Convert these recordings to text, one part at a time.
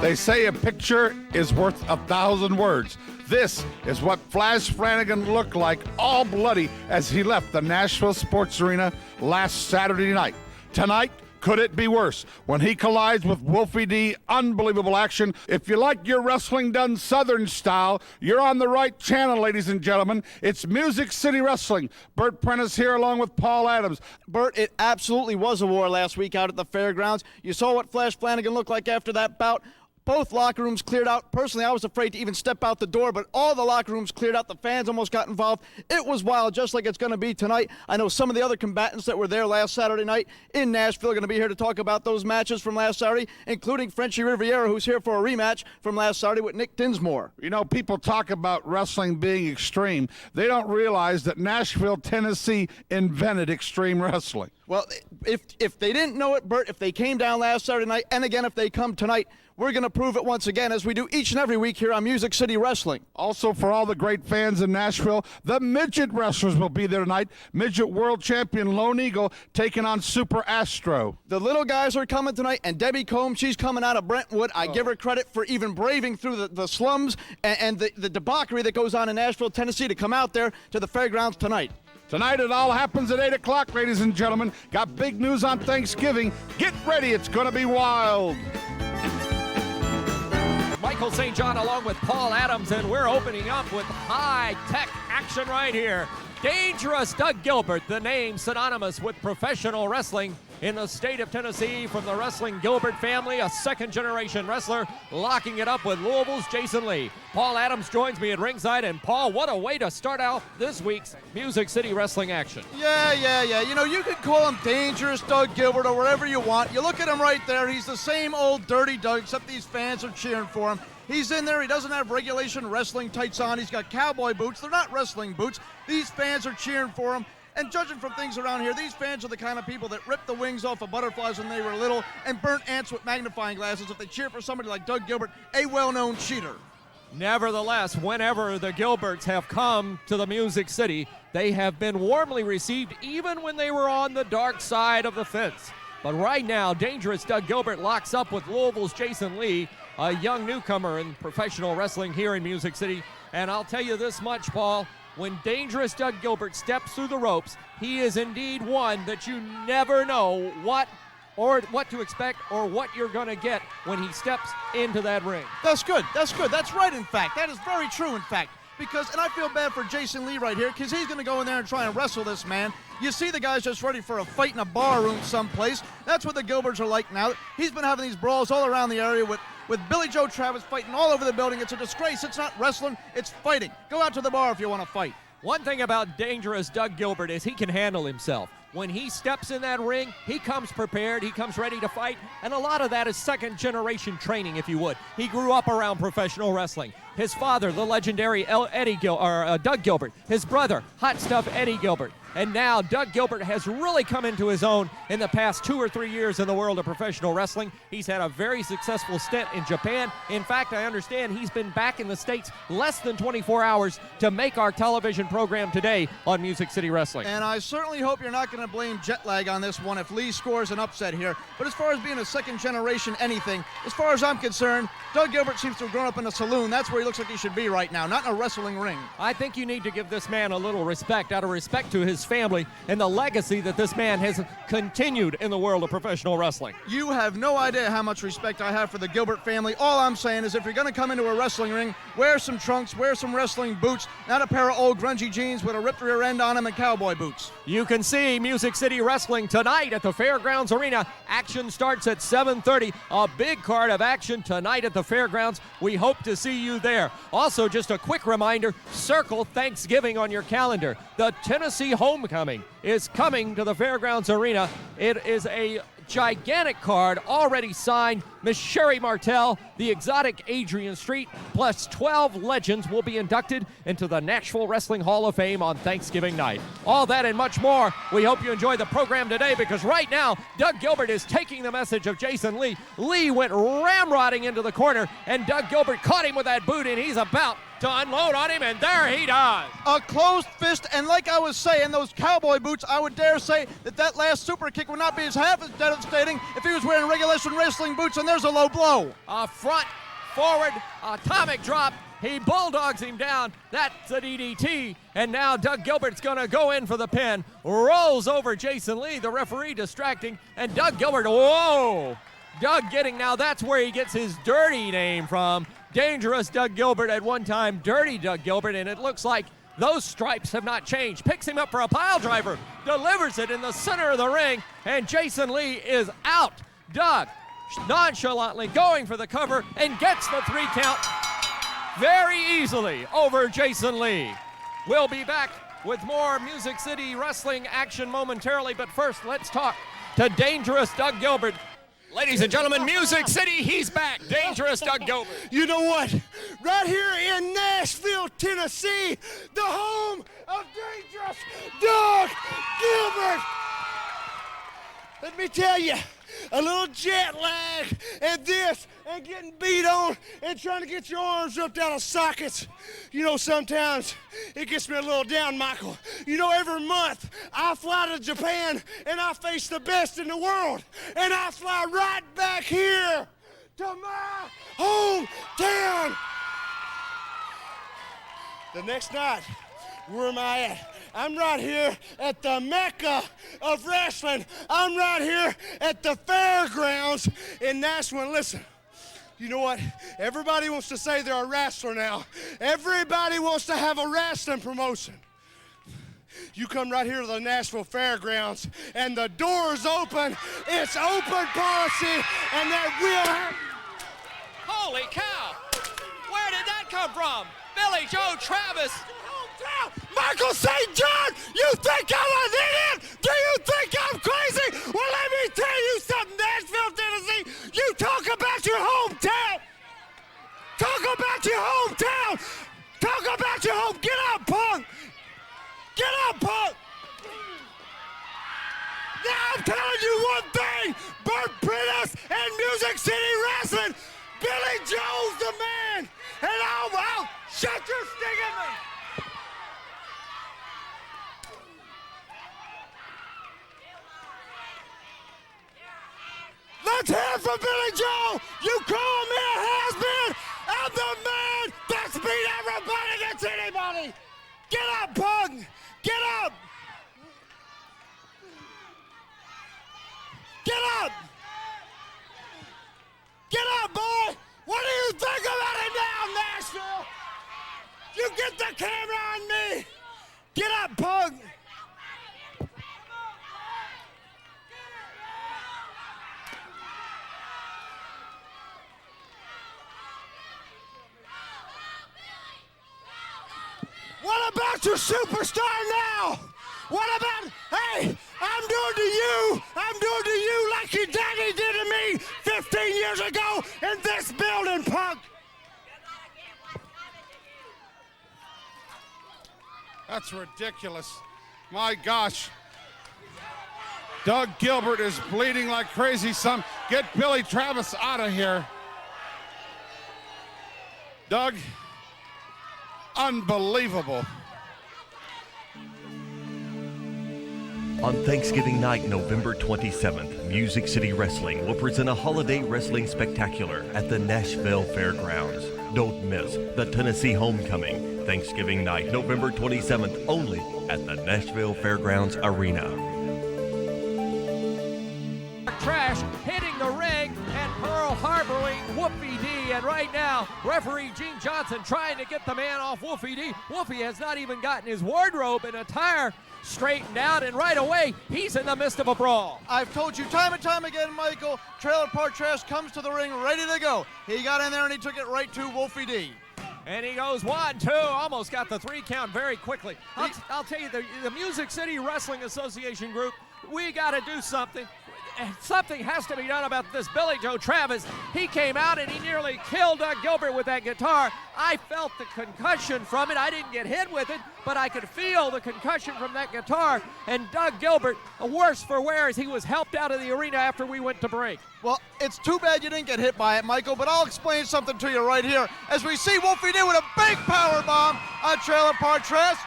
They say a picture is worth 1,000 words. This is what Flash Flanagan looked like, all bloody, as he left the Nashville Sports Arena last Saturday night. Tonight, could it be worse? When he collides with Wolfie D, unbelievable action. If you like your wrestling done Southern style, you're on the right channel, ladies and gentlemen. It's Music City Wrestling. Bert Prentice here along with Paul Adams. Bert, it absolutely was a war last week out at the fairgrounds. You saw what Flash Flanagan looked like after that bout. Both locker rooms cleared out. Personally, I was afraid to even step out the door, but all the locker rooms cleared out. The fans almost got involved. It was wild, just like it's going to be tonight. I know some of the other combatants that were there last Saturday night in Nashville are going to be here to talk about those matches from last Saturday, including Frenchy Riviera, who's here for a rematch from last Saturday with Nick Dinsmore. You know, people talk about wrestling being extreme. They don't realize that Nashville, Tennessee invented extreme wrestling. Well, if they didn't know it, Bert, if they came down last Saturday night, and again, if they come tonight, we're going to prove it once again, as we do each and every week here on Music City Wrestling. Also, for all the great fans in Nashville, the midget wrestlers will be there tonight. Midget world champion Lone Eagle taking on Super Astro. The little guys are coming tonight, and Debbie Combs, she's coming out of Brentwood. I give her credit for even braving through the slums and the debauchery that goes on in Nashville, Tennessee, to come out there to the fairgrounds tonight. Tonight it all happens at 8 o'clock, ladies and gentlemen. Got big news on Thanksgiving. Get ready, it's going to be wild. Michael St. John along with Paul Adams, and we're opening up with high-tech action right here. Dangerous Doug Gilbert, the name synonymous with professional wrestling in the state of Tennessee, from the Wrestling Gilbert family, a second-generation wrestler, locking it up with Louisville's Jason Lee. Paul Adams joins me at ringside, and Paul, what a way to start out this week's Music City Wrestling action. Yeah. You know, you can call him Dangerous Doug Gilbert or whatever you want. You look at him right there, he's the same old dirty Doug, except these fans are cheering for him. He's in there, he doesn't have regulation wrestling tights on, he's got cowboy boots. They're not wrestling boots. These fans are cheering for him. And judging from things around here, these fans are the kind of people that ripped the wings off of butterflies when they were little and burnt ants with magnifying glasses if they cheer for somebody like Doug Gilbert, a well-known cheater. Nevertheless, whenever the Gilberts have come to the Music City, they have been warmly received, even when they were on the dark side of the fence. But right now, Dangerous Doug Gilbert locks up with Louisville's Jason Lee, a young newcomer in professional wrestling here in Music City. And I'll tell you this much, Paul, when Dangerous Doug Gilbert steps through the ropes, he is indeed one that you never know what to expect or what you're going to get when he steps into that ring. That's good. That's right, in fact. That is very true, in fact. Because, and I feel bad for Jason Lee right here, because he's going to go in there and try and wrestle this man. You see the guy's just ready for a fight in a bar room someplace. That's what the Gilberts are like now. He's been having these brawls all around the area with Billy Joe Travis fighting all over the building. It's a disgrace. It's not wrestling, it's fighting. Go out to the bar if you want to fight. One thing about Dangerous Doug Gilbert is he can handle himself. When he steps in that ring, he comes prepared, he comes ready to fight, and a lot of that is second-generation training, if you would. He grew up around professional wrestling. His father, the legendary Doug Gilbert. His brother, Hot Stuff Eddie Gilbert. And now Doug Gilbert has really come into his own in the past 2 or 3 years in the world of professional wrestling. He's had a very successful stint in Japan. In fact, I understand he's been back in the States less than 24 hours to make our television program today on Music City Wrestling. And I certainly hope you're not going to blame jet lag on this one if Lee scores an upset here. But as far as being a second generation anything, as far as I'm concerned, Doug Gilbert seems to have grown up in a saloon. That's where he looks like he should be right now, not in a wrestling ring. I think you need to give this man a little respect, out of respect to his family and the legacy that this man has continued in the world of professional wrestling. You have no idea how much respect I have for the Gilbert family. All I'm saying is if you're going to come into a wrestling ring, wear some trunks, wear some wrestling boots, not a pair of old grungy jeans with a ripped rear end on them and cowboy boots. You can see Music City Wrestling tonight at the Fairgrounds Arena. Action starts at 7:30. A big card of action tonight at the Fairgrounds. We hope to see you there. Also, just a quick reminder, circle Thanksgiving on your calendar. The Tennessee Homecoming is coming to the Fairgrounds Arena. It is a gigantic card already signed. Miss Sherry Martell, the exotic Adrian Street, plus 12 legends will be inducted into the Nashville Wrestling Hall of Fame on Thanksgiving night. All that and much more. We hope you enjoy the program today, because right now, Doug Gilbert is taking the message of Jason Lee. Lee went ramrodding into the corner, and Doug Gilbert caught him with that boot, and he's about to unload on him, and there he does. A closed fist, and like I was saying, those cowboy boots, I would dare say that last super kick would not be as half as devastating if he was wearing regulation wrestling boots, and there's a low blow. A front, forward, atomic drop. He bulldogs him down. That's a DDT. And now Doug Gilbert's going to go in for the pin. Rolls over Jason Lee, the referee distracting. And Doug Gilbert, whoa! Doug getting, now that's where he gets his dirty name from. Dangerous Doug Gilbert at one time, Dirty Doug Gilbert, and it looks like those stripes have not changed. Picks him up for a pile driver, delivers it in the center of the ring, and Jason Lee is out. Doug nonchalantly going for the cover and gets the 3 count very easily over Jason Lee. We'll be back with more Music City Wrestling action momentarily, but first let's talk to Dangerous Doug Gilbert. Ladies and gentlemen, Music City, he's back. Dangerous Doug Gilbert. You know what? Right here in Nashville, Tennessee, the home of Dangerous Doug Gilbert. Let me tell you, a little jet lag and this and getting beat on and trying to get your arms ripped out of sockets. You know, sometimes it gets me a little down, Michael. You know, every month I fly to Japan and I face the best in the world. And I fly right back here to my hometown. The next night, where am I at? I'm right here at the Mecca of wrestling. I'm right here at the fairgrounds in Nashville. Listen, you know what? Everybody wants to say they're a wrestler now. Everybody wants to have a wrestling promotion. You come right here to the Nashville Fairgrounds, and the door's open. It's open policy, and that will happen. Holy cow! Where did that come from? Billy Joe Travis. Michael St. John, you think I'm an idiot? Do you think I'm crazy? Well, let me tell you something, Nashville, Tennessee. You talk about your hometown. Talk about your hometown. Talk about your home. Get up, punk. Get up, punk. Now I'm telling you one thing. Bert Prentice and Music City Wrestling. Billy Joe's the man. And I'll shut your sting at me. Let's hear it from Billy Joe. You call me a has-been. I'm the man that's beat everybody against anybody. Get up, punk. Get up. Get up. Get up, boy. What do you think about it now, Nashville? You get the camera on me. Get up, punk. What about your superstar now? What about, hey, I'm doing to you like your daddy did to me 15 years ago in this building, punk. That's ridiculous. My gosh. Doug Gilbert is bleeding like crazy. Get Billy Travis out of here. Doug, unbelievable. On Thanksgiving night, November 27th, Music City Wrestling will present a holiday wrestling spectacular at the Nashville Fairgrounds. Don't miss the Tennessee Homecoming, Thanksgiving night, November 27th, only at the Nashville Fairgrounds Arena. Trash hitting the ring and Pearl harboring Wolfie D. And right now, referee Gene Johnson trying to get the man off Wolfie D. Wolfie has not even gotten his wardrobe and attire straightened out, and right away, he's in the midst of a brawl. I've told you time and time again, Michael, Trailer Park Trash comes to the ring ready to go. He got in there and he took it right to Wolfie D. And he goes 1, 2, almost got the 3 count very quickly. I'll tell you, the Music City Wrestling Association group, we got to do something. something has to be done about this Billy Joe Travis. He came out and he nearly killed Doug Gilbert with that guitar. I felt the concussion from it. I didn't get hit with it, but I could feel the concussion from that guitar. And Doug Gilbert, worse for wear, as he was helped out of the arena after we went to break. Well, it's too bad you didn't get hit by it, Michael, but I'll explain something to you right here. As we see Wolfie D with a big power bomb on Trailer Park Trash,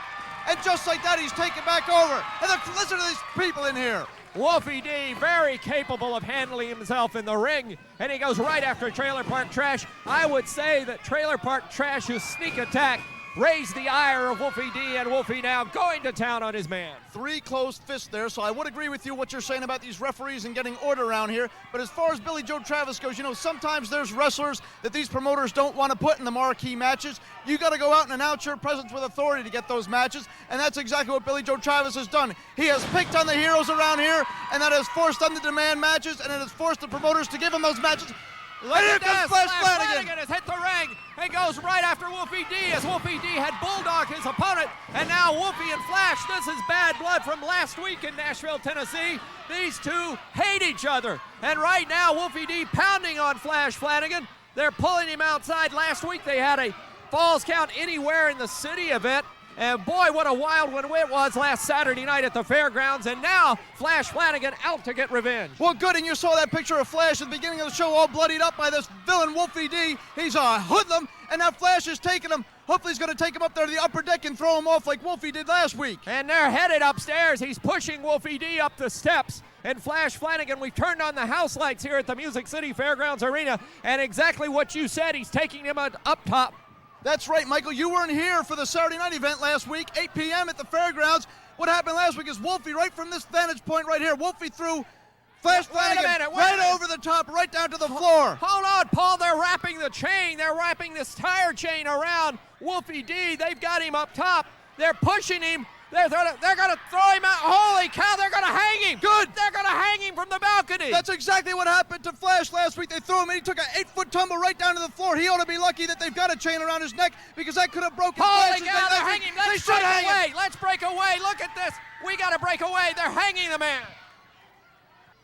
and just like that, he's taken back over. And listen to these people in here. Wolfie D, very capable of handling himself in the ring, and he goes right after Trailer Park Trash. I would say that Trailer Park Trash's sneak attack raised the ire of Wolfie D, and Wolfie now going to town on his man. 3 closed fists there, so I would agree with you what you're saying about these referees and getting order around here. But as far as Billy Joe Travis goes, you know, sometimes there's wrestlers that these promoters don't want to put in the marquee matches. You got to go out and announce your presence with authority to get those matches, and that's exactly what Billy Joe Travis has done. He has picked on the heroes around here, and that has forced them to demand matches, and it has forced the promoters to give them those matches. Look and here at comes this. Flash Flanagan Flanagan. has hit the ring and goes right after Wolfie D, as Wolfie D had bulldogged his opponent. And now Wolfie and Flash, this is bad blood from last week in Nashville, Tennessee. These two hate each other. And right now, Wolfie D pounding on Flash Flanagan. They're pulling him outside. Last week they had a Falls Count Anywhere in the City event. And boy, what a wild one it was last Saturday night at the fairgrounds. And now Flash Flanagan out to get revenge. Well, good, and you saw that picture of Flash at the beginning of the show all bloodied up by this villain Wolfie D. He's a hoodlum, and now Flash is taking him. Hopefully he's going to take him up there to the upper deck and throw him off like Wolfie did last week. And they're headed upstairs. He's pushing Wolfie D up the steps. And Flash Flanagan, we've turned on the house lights here at the Music City Fairgrounds Arena. And exactly what you said, he's taking him up top. That's right, Michael. You weren't here for the Saturday night event last week, 8 p.m. at the fairgrounds. What happened last week is Wolfie, right from this vantage point right here, Wolfie threw Flash Flanagan right over the top, right down to the floor. Hold on, Paul. They're wrapping the chain. They're wrapping this tire chain around Wolfie D. They've got him up top. They're pushing him. They're going to throw him out. Holy cow, they're going to hang him. Good. They're going to hang him from the balcony. That's exactly what happened to Flash last week. They threw him and he took an 8-foot tumble right down to the floor. He ought to be lucky that they've got a chain around his neck because that could have broken Holy Flash's cow, neck. they're hanging. Let's break away. Let's break away. Look at this. We got to break away. They're hanging the man.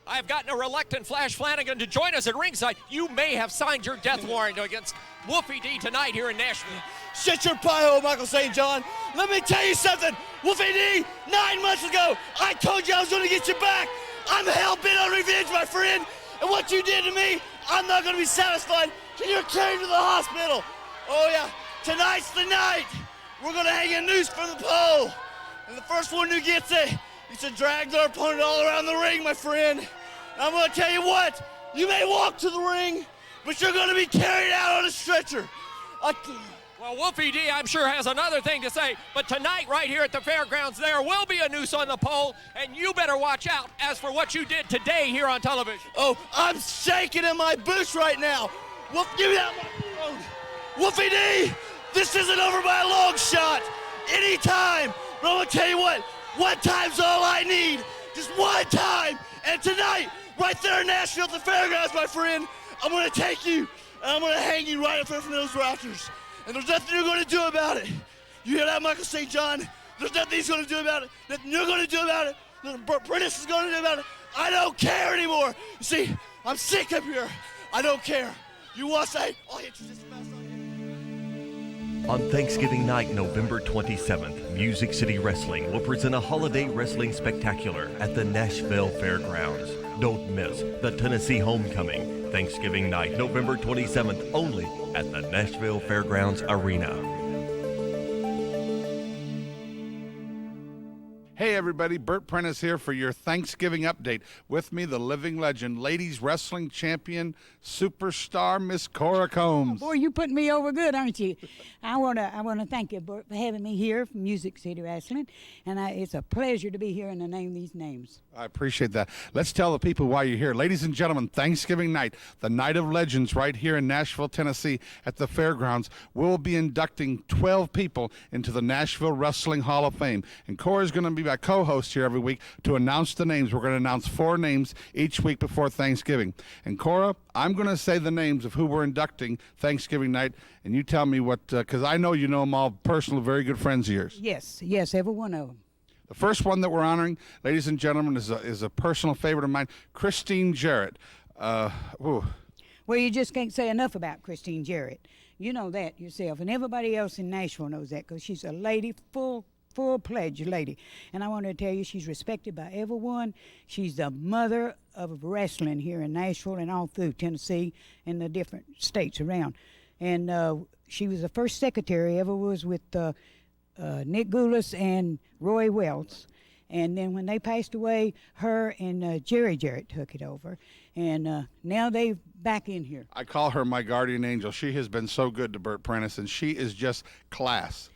I've gotten a reluctant Flash Flanagan to join us at ringside. You may have signed your death warrant against Wolfie D tonight here in Nashville. Shut your pie hole, Michael St. John. Let me tell you something. Wolfie D, 9 months ago, I told you I was going to get you back. I'm hell-bent on revenge, my friend. And what you did to me, I'm not going to be satisfied till you're carried to the hospital. Oh, yeah. Tonight's the night. We're going to hang a noose from the pole. And the first one who gets it, it's to drag their opponent all around the ring, my friend. And I'm going to tell you what. You may walk to the ring, but you're going to be carried out on a stretcher. Well, Wolfie D, I'm sure, has another thing to say, but tonight right here at the fairgrounds, there will be a noose on the pole, and you better watch out as for what you did today here on television. Oh, I'm shaking in my boots right now. Give me that microphone. Wolfie D, this isn't over by a long shot. Anytime. But I'm going to tell you what, one time's all I need. Just one time. And tonight, right there in Nashville at the fairgrounds, my friend, I'm going to take you, and I'm going to hang you right up there from those rafters. And there's nothing you're going to do about it. You hear that, Michael St. John? There's nothing he's going to do about it. Nothing you're going to do about it. Nothing Bert Prentice is going to do about it. I don't care anymore. You see, I'm sick up here. I don't care. You want to say, I'll hit you just about On Thanksgiving night, November 27th, Music City Wrestling will present a holiday wrestling spectacular at the Nashville Fairgrounds. Don't miss the Tennessee Homecoming, Thanksgiving night, November 27th, only at the Nashville Fairgrounds Arena. Hey everybody, Bert Prentice here for your Thanksgiving update. With me, the living legend, ladies wrestling champion, superstar, Miss Cora Combs. Boy, you putting me over good, aren't you? I wanna thank you, Bert, for having me here from Music City Wrestling, and it's a pleasure to be here and to name these names. I appreciate that. Let's tell the people why you're here. Ladies and gentlemen, Thanksgiving night, the Night of Legends right here in Nashville, Tennessee at the fairgrounds. We'll be inducting 12 people into the Nashville Wrestling Hall of Fame. And Cora's going to be my co-host here every week to announce the names. We're going to announce 4 names each week before Thanksgiving. And Cora, I'm going to say the names of who we're inducting Thanksgiving night, and you tell me what, because I know you know them all personal, very good friends of yours. Yes, every one of them. The first one that we're honoring, ladies and gentlemen, is a personal favorite of mine, Christine Jarrett. Well, you just can't say enough about Christine Jarrett. You know that yourself, and everybody else in Nashville knows that because she's a lady, full-fledged lady. And I want to tell you, she's respected by everyone. She's the mother of wrestling here in Nashville and all through Tennessee and the different states around. And she was the first secretary ever was with Nick Goulas and Roy Wells. And then when they passed away, her and Jerry Jarrett took it over. And now they're back in here. I call her my guardian angel. She has been so good to Bert Prentice, and she is just class.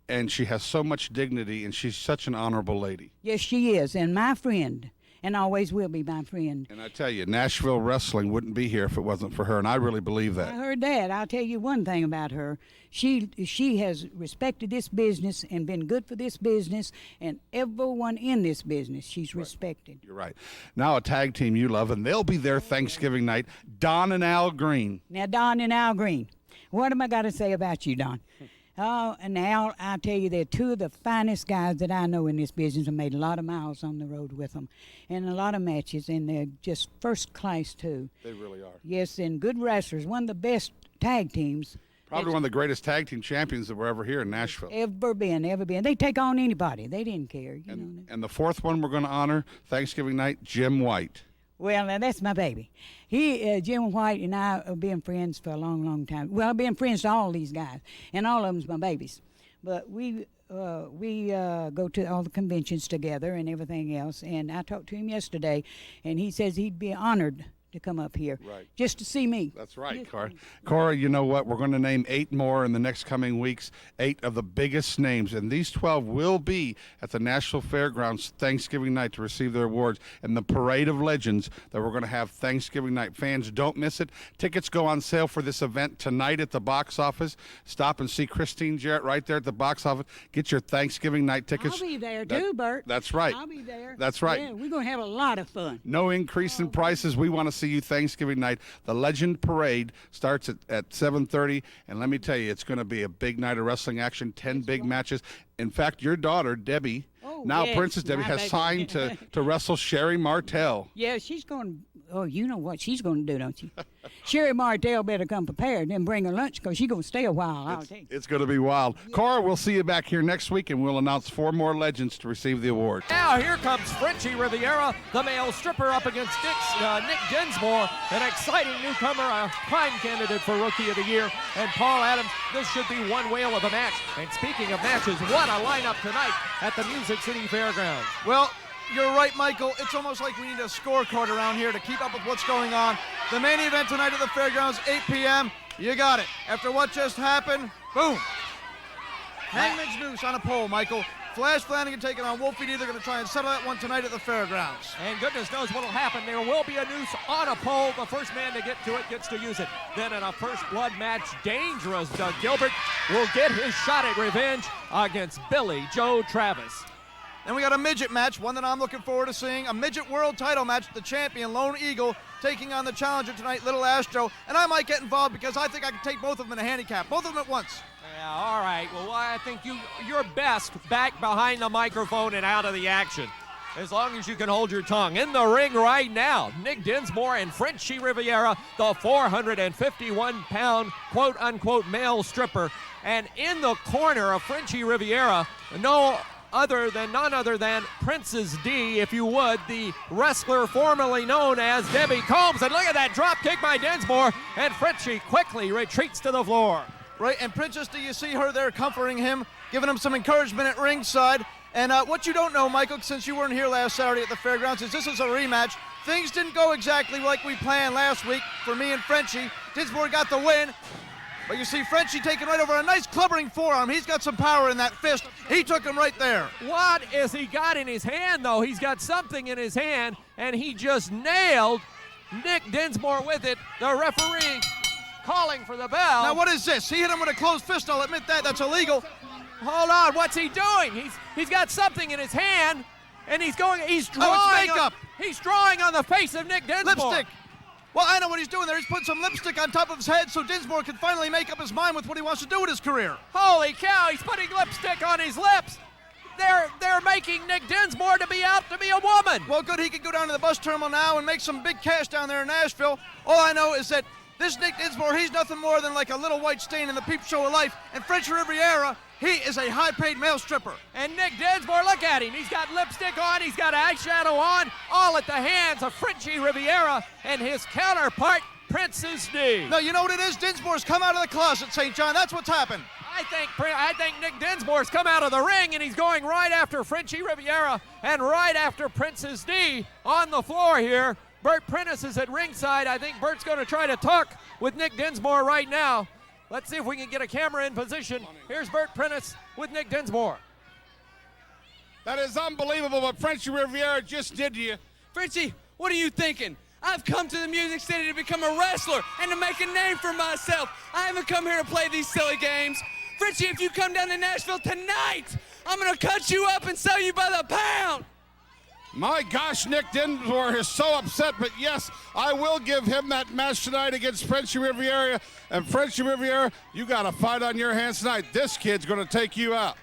And she has so much dignity, and she's such an honorable lady. Yes, she is, and my friend, and always will be my friend. And I tell you, Nashville wrestling wouldn't be here if it wasn't for her, and I really believe that. I heard that. I'll tell you one thing about her. She has respected this business and been good for this business, and everyone in this business she's respected. You're right. Now a tag team you love, and they'll be there Thanksgiving night, Don and Al Green. Now, Don and Al Green, what am I got to say about you, Don? Oh, and Al, I'll tell you, they're two of the finest guys that I know in this business. I made a lot of miles on the road with them and a lot of matches, and they're just first class, too. They really are. Yes, and good wrestlers, one of the best tag teams. Probably one of the greatest tag team champions that were ever here in Nashville. Ever been. They take on anybody. They didn't care. You know. And the fourth one we're going to honor, Thanksgiving night, Jim White. Well, now that's my baby. Jim White and I have been friends for a long, long time. Well, I've been friends to all these guys, and all of them's my babies. But we go to all the conventions together and everything else. And I talked to him yesterday, and he says he'd be honored to come up here just to see me. That's right, Cora. Cora, you know what? We're going to name 8 more in the next coming weeks, 8 of the biggest names, and these 12 will be at the Nashville Fairgrounds Thanksgiving night to receive their awards and the Parade of Legends that we're going to have Thanksgiving night. Fans, don't miss it. Tickets go on sale for this event tonight at the box office. Stop and see Christine Jarrett right there at the box office. Get your Thanksgiving night tickets. I'll be there too, Bert. That's right. I'll be there. That's right. Yeah, we're going to have a lot of fun. No increase in prices. We want to see you Thanksgiving night. The Legend Parade starts at 7:30, and let me tell you, it's going to be a big night of wrestling action, 10 big matches. In fact, your daughter, Debbie, yes, Princess Debbie, has signed to wrestle Sherry Martell. Yeah, she's going, you know what she's going to do, don't you? Sherry Martell better come prepared and bring her lunch because she's going to stay a while, I'll tell you. It's going to be wild. Yeah. Cora, we'll see you back here next week, and we'll announce 4 more legends to receive the award. Now here comes Frenchy Riviera, the male stripper, up against Nick Dinsmore, an exciting newcomer, a prime candidate for Rookie of the Year, and Paul Adams. This should be one whale of a match. And speaking of matches, what a lineup tonight at the Music City Fairgrounds. Well, you're right, Michael. It's almost like we need a scorecard around here to keep up with what's going on. The main event tonight at the Fairgrounds, 8 p.m. You got it. After what just happened, boom. Hangman's noose on a pole, Michael. Flash Flanagan taking on Wolfie D. They're going to try and settle that one tonight at the Fairgrounds. And goodness knows what will happen. There will be a noose on a pole. The first man to get to it gets to use it. Then in a first blood match, dangerous Doug Gilbert will get his shot at revenge against Billy Joe Travis. Then we got a midget match, one that I'm looking forward to seeing. A midget world title match. The champion, Lone Eagle, taking on the challenger tonight, Little Astro. And I might get involved because I think I can take both of them in a handicap. Both of them at once. Yeah, all right. Well, I think you're best back behind the microphone and out of the action, as long as you can hold your tongue. In the ring right now, Nick Dinsmore and Frenchy Riviera, the 451-pound quote-unquote male stripper. And in the corner of Frenchy Riviera, none other than Princess D, if you would, the wrestler formerly known as Debbie Combs. And look at that drop kick by Dinsmore, and Frenchy quickly retreats to the floor. Right, and Princess D, you see her there comforting him, giving him some encouragement at ringside. And what you don't know, Michael, since you weren't here last Saturday at the Fairgrounds, is this is a rematch. Things didn't go exactly like we planned last week for me and Frenchy. Dinsmore got the win. But you see Frenchy taking right over a nice clubbering forearm. He's got some power in that fist. He took him right there. What is he got in his hand, though? He's got something in his hand, and he just nailed Nick Dinsmore with it. The referee calling for the bell. Now, what is this? He hit him with a closed fist. I'll admit that. That's illegal. Hold on. What's he doing? He's got something in his hand, and he's drawing. It's makeup. He's drawing on the face of Nick Dinsmore. Lipstick. Well, I know what he's doing there. He's putting some lipstick on top of his head so Dinsmore can finally make up his mind with what he wants to do with his career. Holy cow, he's putting lipstick on his lips. They're making Nick Dinsmore to be out to be a woman. Well, good, he could go down to the bus terminal now and make some big cash down there in Nashville. All I know is that this Nick Dinsmore, he's nothing more than like a little white stain in the peep show of life. And Frenchy Riviera, he is a high-paid male stripper. And Nick Dinsmore, look at him. He's got lipstick on, he's got eyeshadow on, all at the hands of Frenchy Riviera and his counterpart, Princess D. No, you know what it is? Dinsmore's come out of the closet, St. John. That's what's happened. I think Nick Dinsmore's come out of the ring, and he's going right after Frenchy Riviera and right after Princess D on the floor here. Bert Prentice is at ringside. I think Bert's going to try to talk with Nick Dinsmore right now. Let's see if we can get a camera in position. Here's Bert Prentice with Nick Dinsmore. That is unbelievable what Frenchy Riviera just did to you. Frenchie, what are you thinking? I've come to the Music City to become a wrestler and to make a name for myself. I haven't come here to play these silly games. Frenchie, if you come down to Nashville tonight, I'm going to cut you up and sell you by the pound. My gosh, Nick Dinsmore is so upset, but yes, I will give him that match tonight against Frenchy Riviera. And Frenchy Riviera, you got a fight on your hands tonight. This kid's going to take you out.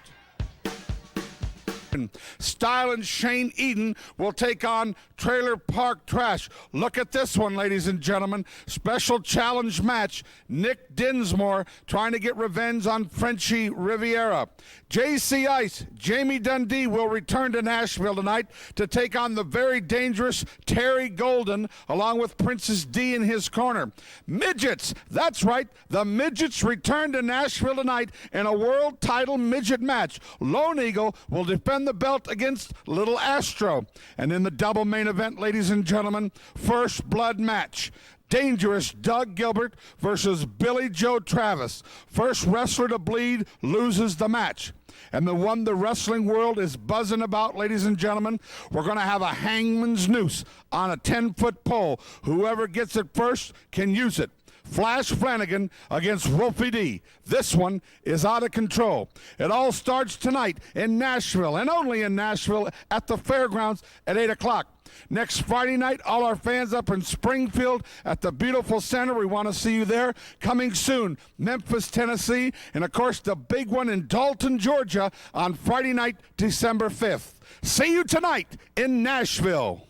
Style and Shane Eden will take on Trailer Park Trash. Look at this one, ladies and gentlemen. Special challenge match. Nick Dinsmore trying to get revenge on Frenchy Riviera. JC Ice, Jamie Dundee will return to Nashville tonight to take on the very dangerous Terry Golden along with Princess D in his corner. Midgets, that's right, the Midgets return to Nashville tonight in a world title midget match. Lone Eagle will defend the belt against Little Astro. And in the double main event, ladies and gentlemen, first blood match. Dangerous Doug Gilbert versus Billy Joe Travis. First wrestler to bleed loses the match. And the one the wrestling world is buzzing about, ladies and gentlemen, we're going to have a hangman's noose on a 10-foot pole. Whoever gets it first can use it. Flash Flanagan against Wolfie D. This one is out of control. It all starts tonight in Nashville, and only in Nashville, at the fairgrounds at 8 o'clock. Next Friday night, all our fans up in Springfield at the beautiful center, we want to see you there. Coming soon, Memphis, Tennessee, and of course the big one in Dalton, Georgia on Friday night, December 5th. See you tonight in Nashville.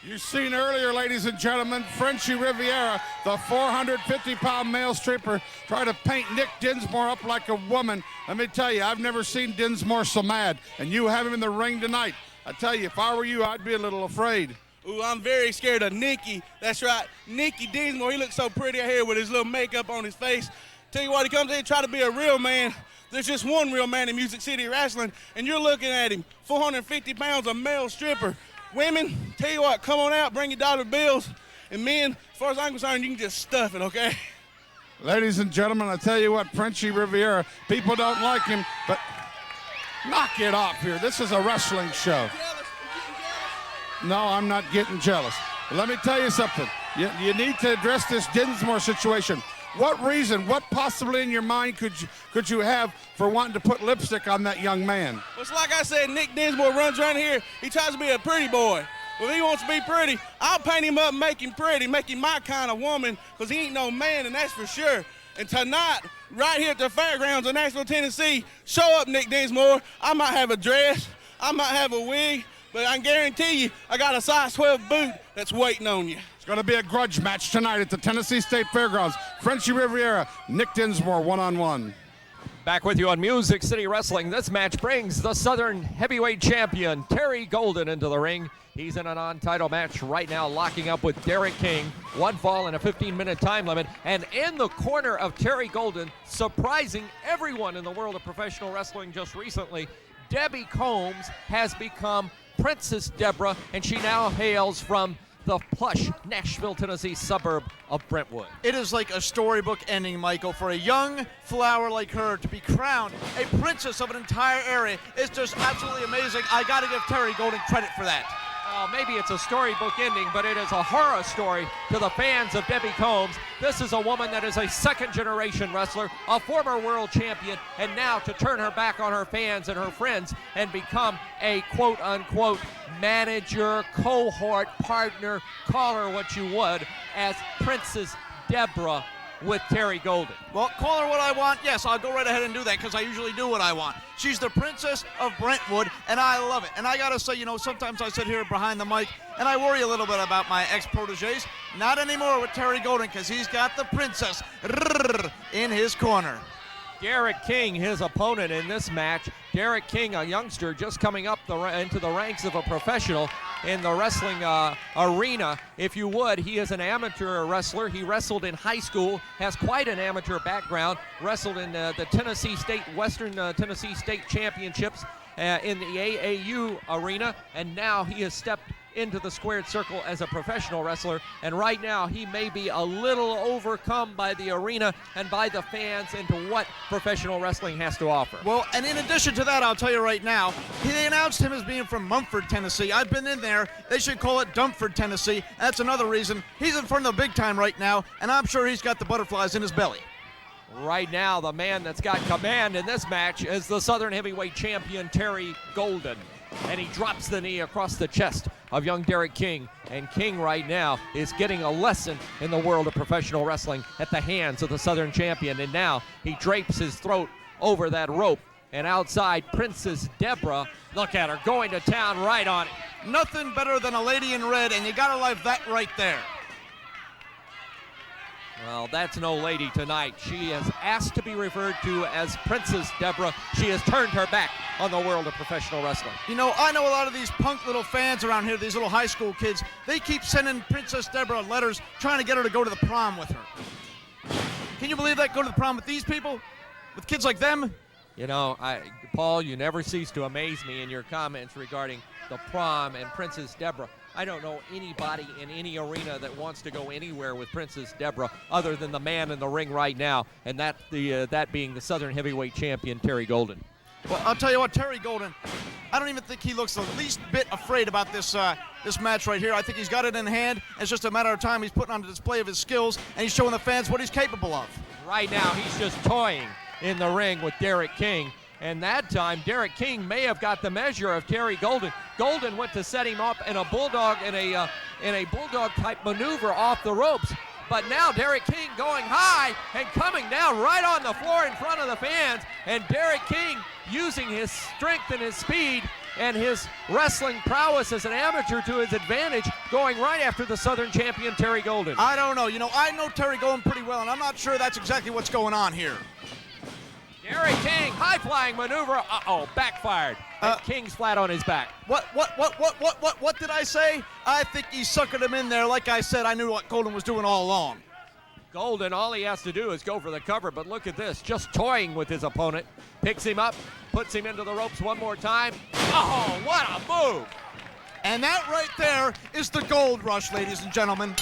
You've seen earlier, ladies and gentlemen, Frenchy Riviera, the 450-pound male stripper, try to paint Nick Dinsmore up like a woman. Let me tell you, I've never seen Dinsmore so mad, and you have him in the ring tonight. I tell you, if I were you, I'd be a little afraid. Ooh, I'm very scared of Nicky. That's right, Nicky Dinsmore. He looks so pretty out here with his little makeup on his face. Tell you what, he comes in and try to be a real man. There's just one real man in Music City Wrestling, and you're looking at him, 450 pounds, a male stripper. Women, tell you what, come on out, bring your dollar bills. And men, as far as I'm concerned, you can just stuff it, okay? Ladies and gentlemen, I tell you what, Frenchy Riviera, people don't like him, but knock it off here. This is a wrestling show. No, I'm not getting jealous. But let me tell you something. You need to address this Dinsmore situation. What reason, what possibly in your mind could you have for wanting to put lipstick on that young man? Well, it's like I said, Nick Dinsmore runs around here. He tries to be a pretty boy. Well, if he wants to be pretty, I'll paint him up and make him pretty, make him my kind of woman, because he ain't no man, and that's for sure. And tonight, right here at the fairgrounds in Nashville, Tennessee, show up, Nick Dinsmore. I might have a dress, I might have a wig, but I can guarantee you I got a size 12 boot that's waiting on you. Going to be a grudge match tonight at the Tennessee State Fairgrounds. Frenchy Riviera, Nick Dinsmore, one-on-one. Back with you on Music City Wrestling. This match brings the Southern Heavyweight Champion, Terry Golden, into the ring. He's in a non-title match right now, locking up with Derrek King. One fall and a 15-minute time limit. And in the corner of Terry Golden, surprising everyone in the world of professional wrestling just recently, Debbie Combs has become Princess Deborah, and she now hails from the plush Nashville, Tennessee suburb of Brentwood. It is like a storybook ending, Michael. For a young flower like her to be crowned a princess of an entire area is just absolutely amazing. I got to give Terry Golden credit for that. Maybe it's a storybook ending, but it is a horror story to the fans of Debbie Combs. This is a woman that is a second-generation wrestler, a former world champion, and now to turn her back on her fans and her friends and become a quote-unquote manager, cohort, partner, call her what you would, as Princess Deborah with Terry Golden. Well, call her what I want. Yes, I'll go right ahead and do that because I usually do what I want. She's the princess of Brentwood, and I love it. And I got to say, sometimes I sit here behind the mic, and I worry a little bit about my ex-proteges. Not anymore with Terry Golden because he's got the princess in his corner. Derrek King, his opponent in this match. Derrek King, a youngster just coming up into the ranks of a professional in the wrestling arena. If you would, he is an amateur wrestler. He wrestled in high school, has quite an amateur background, wrestled in the Tennessee State, Western Tennessee State Championships in the AAU arena, and now he has stepped into the squared circle as a professional wrestler, and right now he may be a little overcome by the arena and by the fans into what professional wrestling has to offer. Well, and in addition to that, I'll tell you right now, they announced him as being from Mumford, Tennessee. I've been in there. They should call it Dumford, Tennessee. That's another reason. He's in front of the big time right now, and I'm sure he's got the butterflies in his belly. Right now, the man that's got command in this match is the Southern Heavyweight Champion, Terry Golden. And he drops the knee across the chest of young Derrek King. And King right now is getting a lesson in the world of professional wrestling at the hands of the Southern Champion. And now he drapes his throat over that rope. And outside, Princess Deborah, look at her, going to town right on it. Nothing better than a lady in red, and you gotta love that right there. Well, that's no lady tonight. She is asked to be referred to as Princess Deborah. She has turned her back on the world of professional wrestling. I know a lot of these punk little fans around here, these little high school kids, they keep sending Princess Deborah letters trying to get her to go to the prom with her. Can you believe that? Go to the prom with these people? With kids like them? Paul, you never cease to amaze me in your comments regarding the prom and Princess Deborah. I don't know anybody in any arena that wants to go anywhere with Princess Deborah other than the man in the ring right now, and that being the Southern Heavyweight Champion, Terry Golden. Well, I'll tell you what, Terry Golden, I don't even think he looks the least bit afraid about this match right here. I think he's got it in hand. It's just a matter of time. He's putting on a display of his skills, and he's showing the fans what he's capable of. Right now, he's just toying in the ring with Derrek King. And that time, Derrek King may have got the measure of Terry Golden. Golden went to set him up in a bulldog bulldog type maneuver off the ropes. But now Derrek King going high and coming down right on the floor in front of the fans. And Derrek King using his strength and his speed and his wrestling prowess as an amateur to his advantage, going right after the Southern Champion, Terry Golden. I don't know. I know Terry Golden pretty well, and I'm not sure that's exactly what's going on here. Derrek King, high-flying maneuver. Backfired. And King's flat on his back. What did I say? I think he suckered him in there. Like I said, I knew what Golden was doing all along. Golden, all he has to do is go for the cover, but look at this, just toying with his opponent. Picks him up, puts him into the ropes one more time. Oh, what a move! And that right there is the gold rush, ladies and gentlemen.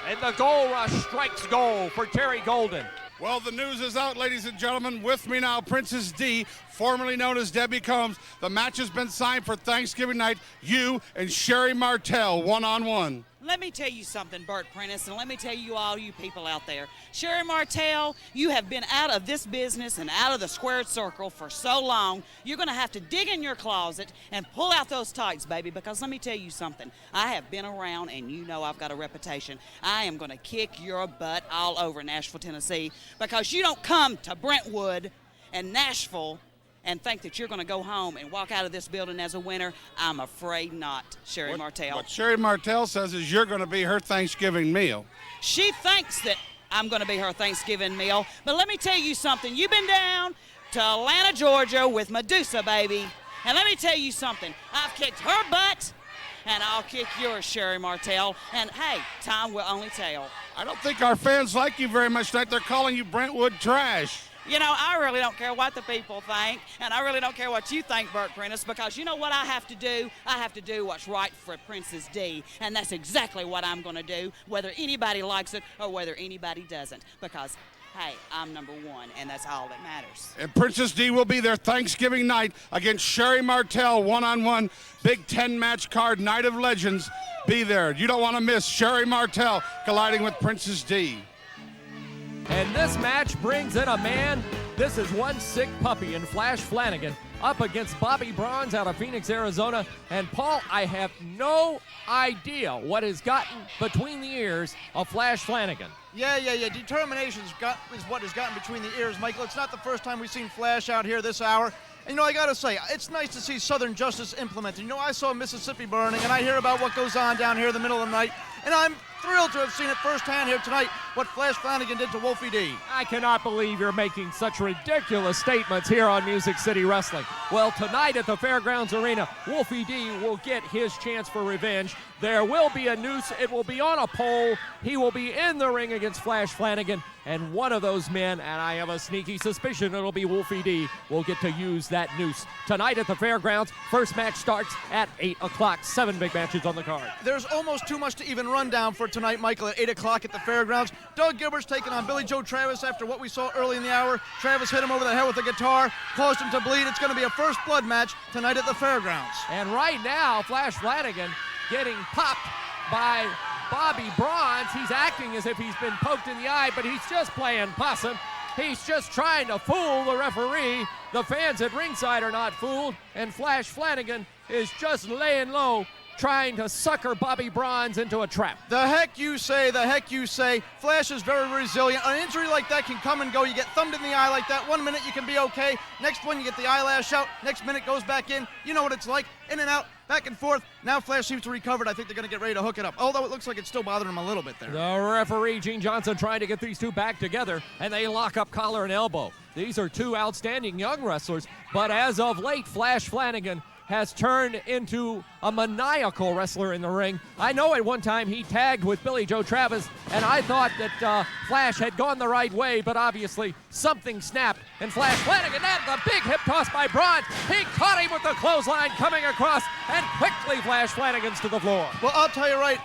And the gold rush strikes gold for Terry Golden. Well, the news is out, ladies and gentlemen. With me now, Princess D, formerly known as Debbie Combs. The match has been signed for Thanksgiving night. You and Sherry Martell, one-on-one. Let me tell you something, Bert Prentice, and let me tell you all you people out there. Sherry Martell, you have been out of this business and out of the squared circle for so long, you're going to have to dig in your closet and pull out those tights, baby, because let me tell you something. I have been around, and you know I've got a reputation. I am going to kick your butt all over Nashville, Tennessee, because you don't come to Brentwood and Nashville and think that you're going to go home and walk out of this building as a winner. I'm afraid not, Sherry Martell. What Sherry Martell says is you're going to be her Thanksgiving meal. She thinks that I'm going to be her Thanksgiving meal. But let me tell you something. You've been down to Atlanta, Georgia with Medusa, baby. And let me tell you something. I've kicked her butt, and I'll kick yours, Sherry Martell. And, hey, time will only tell. I don't think our fans like you very much tonight. They're calling you Brentwood trash. I really don't care what the people think, and I really don't care what you think, Bert Prentice, because you know what I have to do? I have to do what's right for Princess D, and that's exactly what I'm going to do, whether anybody likes it or whether anybody doesn't, because, hey, I'm number one, and that's all that matters. And Princess D will be there Thanksgiving night against Sherry Martell, one-on-one, Big 10-match card, Night of Legends. Be there. You don't want to miss Sherry Martell colliding with Princess D. And this match brings in a man. This is one sick puppy in Flash Flanagan up against Bobby Bronze out of Phoenix, Arizona. And Paul, I have no idea what has gotten between the ears of Flash Flanagan. Yeah. Determination is what has gotten between the ears, Michael. It's not the first time we've seen Flash out here this hour. And, I got to say, it's nice to see Southern justice implemented. I saw Mississippi burning, and I hear about what goes on down here in the middle of the night. And I'm thrilled to have seen it firsthand here tonight, what Flash Flanagan did to Wolfie D. I cannot believe you're making such ridiculous statements here on Music City Wrestling. Well, tonight at the Fairgrounds Arena, Wolfie D will get his chance for revenge. There will be a noose. It will be on a pole. He will be in the ring against Flash Flanagan. And one of those men, and I have a sneaky suspicion it'll be Wolfie D, will get to use that noose. Tonight at the Fairgrounds, first match starts at 8 o'clock. 7 big matches on the card. There's almost too much to even run down for tonight, Michael, at 8 o'clock at the Fairgrounds. Doug Gilbert's taking on Billy Joe Travis after what we saw early in the hour. Travis hit him over the head with a guitar, caused him to bleed. It's going to be a first blood match tonight at the Fairgrounds. And right now, Flash Flanagan getting popped by Bobby Bronze. He's acting as if he's been poked in the eye, but he's just playing possum. He's just trying to fool the referee. The fans at ringside are not fooled, and Flash Flanagan is just laying low, trying to sucker Bobby Bronze into a trap. The heck you say, the heck you say. Flash is very resilient. An injury like that can come and go. You get thumbed in the eye like that. 1 minute you can be okay. Next one you get the eyelash out. Next minute goes back in. You know what it's like. In and out, back and forth. Now Flash seems to recover. I think they're going to get ready to hook it up. Although it looks like it's still bothering him a little bit there. The referee, Gene Johnson, trying to get these two back together, and they lock up collar and elbow. These are two outstanding young wrestlers, but as of late, Flash Flanagan has turned into a maniacal wrestler in the ring. I know at one time he tagged with Billy Joe Travis, and I thought that Flash had gone the right way, but obviously something snapped, and Flash Flanagan had the big hip toss by Bronze. He caught him with the clothesline coming across, and quickly Flash Flanagan's to the floor. Well, I'll tell you right,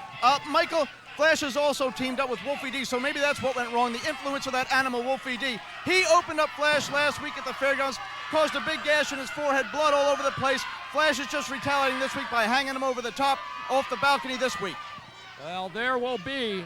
Michael, Flash has also teamed up with Wolfie D, so maybe that's what went wrong, the influence of that animal, Wolfie D. He opened up Flash last week at the Fairgrounds, caused a big gash in his forehead, blood all over the place. Flash is just retaliating this week by hanging him over the top off the balcony this week. Well, there will be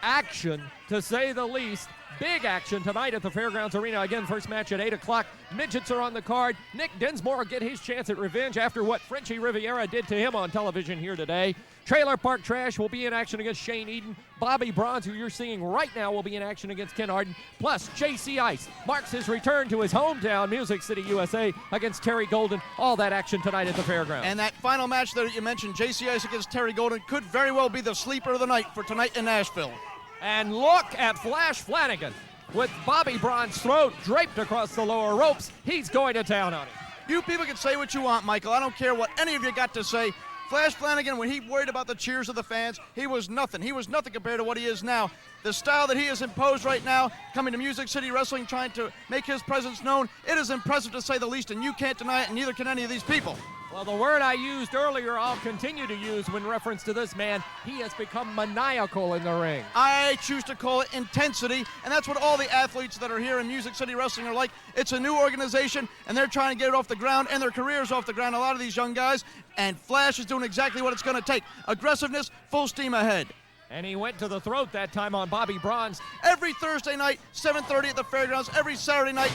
action, to say the least. Big action tonight at the Fairgrounds Arena. Again, first match at 8 o'clock. Midgets are on the card. Nick Dinsmore will get his chance at revenge after what Frenchy Riviera did to him on television here today. Trailer Park Trash will be in action against Shane Eden. Bobby Bronze, who you're seeing right now, will be in action against Ken Arden. Plus, JC Ice marks his return to his hometown, Music City, USA, against Terry Golden. All that action tonight at the Fairgrounds. And that final match that you mentioned, JC Ice against Terry Golden, could very well be the sleeper of the night for tonight in Nashville. And look at Flash Flanagan with Bobby Bronze's throat draped across the lower ropes. He's going to town on him. You people can say what you want, Michael. I don't care what any of you got to say. Flash Flanagan, when he worried about the cheers of the fans, he was nothing. He was nothing compared to what he is now. The style that he has imposed right now, coming to Music City Wrestling, trying to make his presence known, it is impressive to say the least, and you can't deny it, and neither can any of these people. Well, the word I used earlier, I'll continue to use when reference to this man. He has become maniacal in the ring. I choose to call it intensity, and that's what all the athletes that are here in Music City Wrestling are like. It's a new organization, and they're trying to get it off the ground, and their careers off the ground, a lot of these young guys, and Flash is doing exactly what it's going to take. Aggressiveness, full steam ahead. And he went to the throat that time on Bobby Bronze. Every Thursday night, 7:30 at the Fairgrounds. Every Saturday night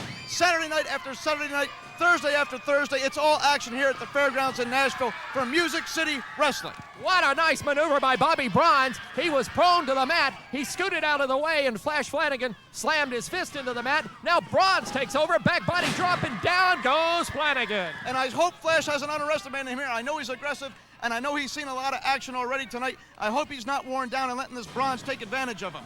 after Saturday night, Thursday after Thursday. It's all action here at the Fairgrounds in Nashville for Music City Wrestling. What a nice maneuver by Bobby Bronze. He was prone to the mat. He scooted out of the way, and Flash Flanagan slammed his fist into the mat. Now Bronze takes over, back body drop, and down goes Flanagan. And I hope Flash hasn't underestimated him here. I know he's aggressive, and I know he's seen a lot of action already tonight. I hope he's not worn down and letting this Bronze take advantage of him.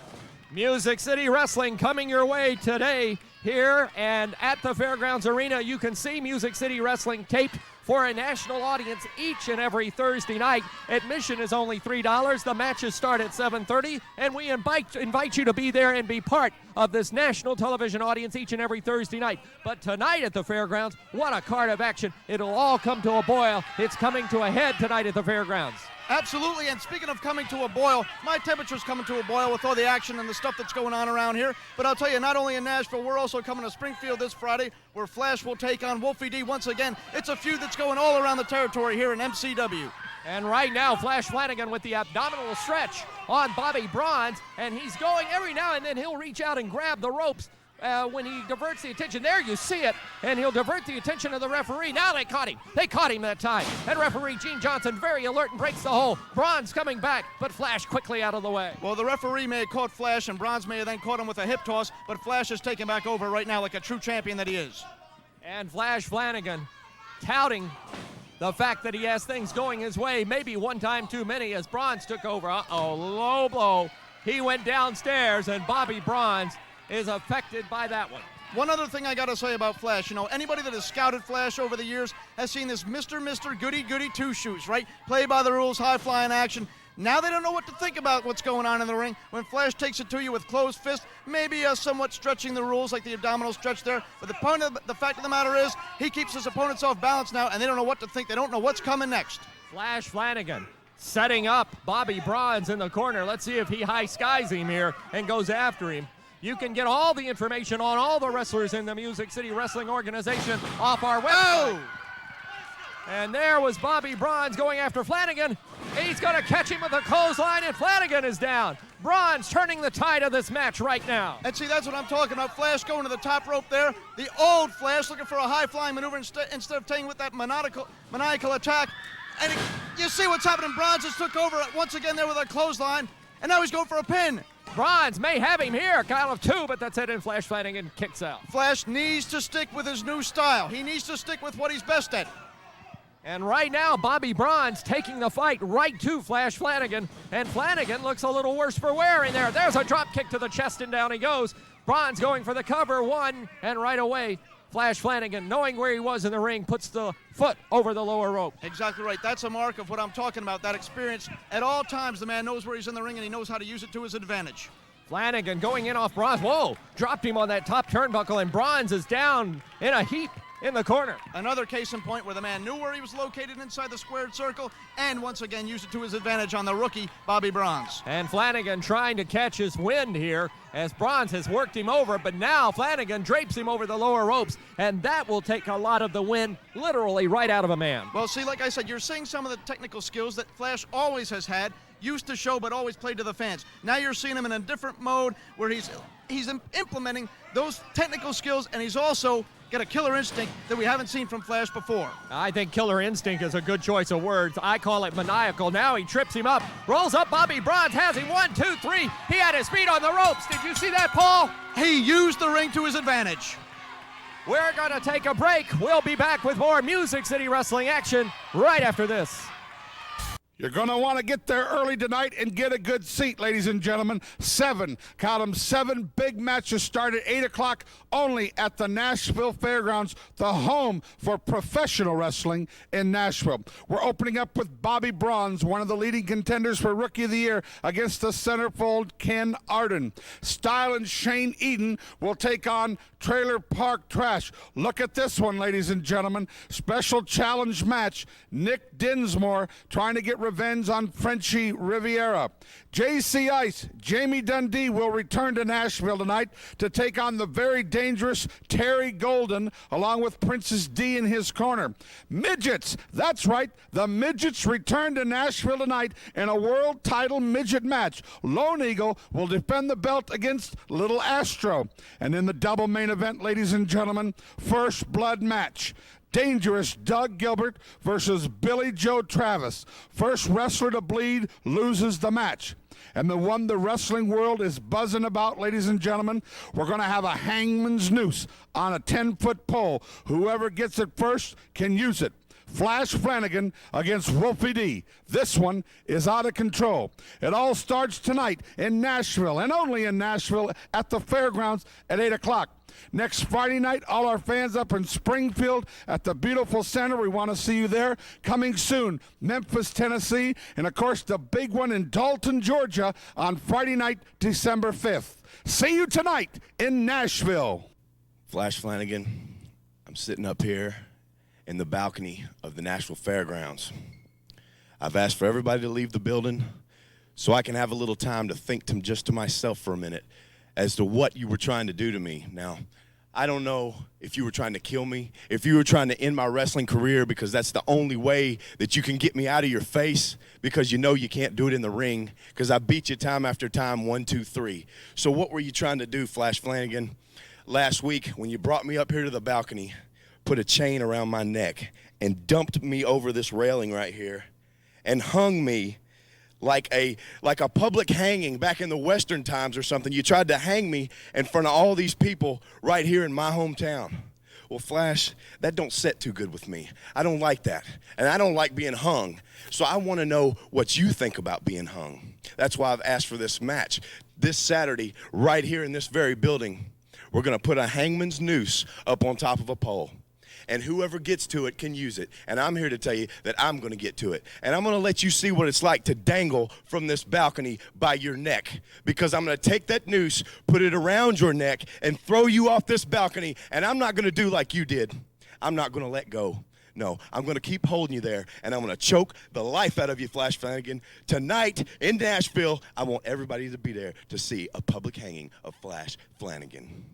Music City Wrestling coming your way today here and at the Fairgrounds Arena. You can see Music City Wrestling taped for a national audience each and every Thursday night. Admission is only $3. The matches start at 7:30, and we invite you to be there and be part of this national television audience each and every Thursday night. But tonight at the Fairgrounds, what a card of action. It'll all come to a boil. It's coming to a head tonight at the Fairgrounds. Absolutely, and speaking of coming to a boil, my temperature's coming to a boil with all the action and the stuff that's going on around here. But I'll tell you, not only in Nashville, we're also coming to Springfield this Friday, where Flash will take on Wolfie D once again. It's a feud that's going all around the territory here in MCW. And right now, Flash Flanagan with the abdominal stretch on Bobby Bronze, and he's going every now and then. He'll reach out and grab the ropes. when he diverts the attention. There you see it, and he'll divert the attention of the referee. Now they caught him. They caught him that time. And referee Gene Johnson very alert and breaks the hole. Bronze coming back, but Flash quickly out of the way. Well, the referee may have caught Flash, and Bronze may have then caught him with a hip toss, but Flash is taking back over right now like a true champion that he is. And Flash Flanagan touting the fact that he has things going his way, maybe one time too many as Bronze took over. Uh-oh, low blow. He went downstairs, and Bobby Bronze is affected by that one. One other thing I got to say about Flash, anybody that has scouted Flash over the years has seen this Mr. Goody-Goody two-shoes, right? Play by the rules, high-flying action. Now they don't know what to think about what's going on in the ring. When Flash takes it to you with closed fist, maybe somewhat stretching the rules like the abdominal stretch there. But the fact of the matter is, he keeps his opponents off balance now, and they don't know what to think. They don't know what's coming next. Flash Flanagan setting up Bobby Bronze in the corner. Let's see if he high skies him here and goes after him. You can get all the information on all the wrestlers in the Music City Wrestling Organization off our website. Oh! And there was Bobby Bronze going after Flanagan. He's going to catch him with a clothesline, and Flanagan is down. Bronze turning the tide of this match right now. And see, that's what I'm talking about. Flash going to the top rope there. The old Flash looking for a high-flying maneuver instead of taking with that maniacal attack. And you see what's happening. Bronze just took over once again there with a clothesline, and now he's going for a pin. Bronze may have him here, count of two, but that's it, and Flash Flanagan kicks out. Flash needs to stick with his new style. He needs to stick with what he's best at. And right now, Bobby Bronze taking the fight right to Flash Flanagan, and Flanagan looks a little worse for wear in there. There's a drop kick to the chest, and down he goes. Bronze going for the cover, one, and right away, Flash Flanagan, knowing where he was in the ring, puts the foot over the lower rope. Exactly right. That's a mark of what I'm talking about, that experience. At all times, the man knows where he's in the ring, and he knows how to use it to his advantage. Flanagan going in off Bronze. Whoa, dropped him on that top turnbuckle, and Bronze is down in a heap in the corner. Another case in point where the man knew where he was located inside the squared circle and once again used it to his advantage on the rookie, Bobby Bronze. And Flanagan trying to catch his wind here as Bronze has worked him over, but now Flanagan drapes him over the lower ropes, and that will take a lot of the wind literally right out of a man. Well, see, like I said, you're seeing some of the technical skills that Flash always has had, used to show but always played to the fans. Now you're seeing him in a different mode where he's implementing those technical skills, and he's also got a killer instinct that we haven't seen from Flash before. I think killer instinct is a good choice of words. I call it maniacal. Now he trips him up, rolls up Bobby Bronze, has him 1, 2, 3. He had his feet on the ropes. Did you see that, Paul? He used the ring to his advantage. We're going to take a break. We'll be back with more Music City Wrestling action right after this. You're going to want to get there early tonight and get a good seat, ladies and gentlemen. 7 big matches start at 8 o'clock only at the Nashville Fairgrounds, the home for professional wrestling in Nashville. We're opening up with Bobby Bronze, one of the leading contenders for Rookie of the Year, against the centerfold Ken Arden. Style and Shane Eden will take on Trailer Park Trash. Look at this one, ladies and gentlemen. Special challenge match. Nick Dinsmore trying to get revenge on Frenchy Riviera. JC Ice, Jamie Dundee will return to Nashville tonight to take on the very dangerous Terry Golden along with Princess D in his corner. Midgets, that's right, the Midgets return to Nashville tonight in a world title midget match. Lone Eagle will defend the belt against Little Astro. And in the double main event, ladies and gentlemen, first blood match. Dangerous Doug Gilbert versus Billy Joe Travis. First wrestler to bleed loses the match. And the one the wrestling world is buzzing about, ladies and gentlemen, we're going to have a hangman's noose on a 10-foot pole. Whoever gets it first can use it. Flash Flanagan against Wolfie D. This one is out of control. It all starts tonight in Nashville, and only in Nashville, at the Fairgrounds at 8 o'clock. Next Friday night, all our fans up in Springfield at the beautiful center, we want to see you there. Coming soon, Memphis, Tennessee, and of course the big one in Dalton, Georgia on Friday night, December 5th. See you tonight in Nashville. Flash Flanagan, I'm sitting up here in the balcony of the Nashville Fairgrounds. I've asked for everybody to leave the building so I can have a little time to think just to myself for a minute as to what you were trying to do to me. Now, I don't know if you were trying to kill me, if you were trying to end my wrestling career because that's the only way that you can get me out of your face because you know you can't do it in the ring because I beat you time after time, 1, 2, 3. So what were you trying to do, Flash Flanagan? last week when you brought me up here to the balcony, put a chain around my neck, and dumped me over this railing right here and hung me like a public hanging back in the Western times or something. You tried to hang me in front of all these people right here in my hometown. Well, Flash, that don't set too good with me. I don't like that, and I don't like being hung. So I want to know what you think about being hung. That's why I've asked for this match. This Saturday, right here in this very building, we're going to put a hangman's noose up on top of a pole. And whoever gets to it can use it. And I'm here to tell you that I'm going to get to it. And I'm going to let you see what it's like to dangle from this balcony by your neck. Because I'm going to take that noose, put it around your neck, and throw you off this balcony. And I'm not going to do like you did. I'm not going to let go. No, I'm going to keep holding you there, and I'm going to choke the life out of you, Flash Flanagan. Tonight in Nashville, I want everybody to be there to see a public hanging of Flash Flanagan.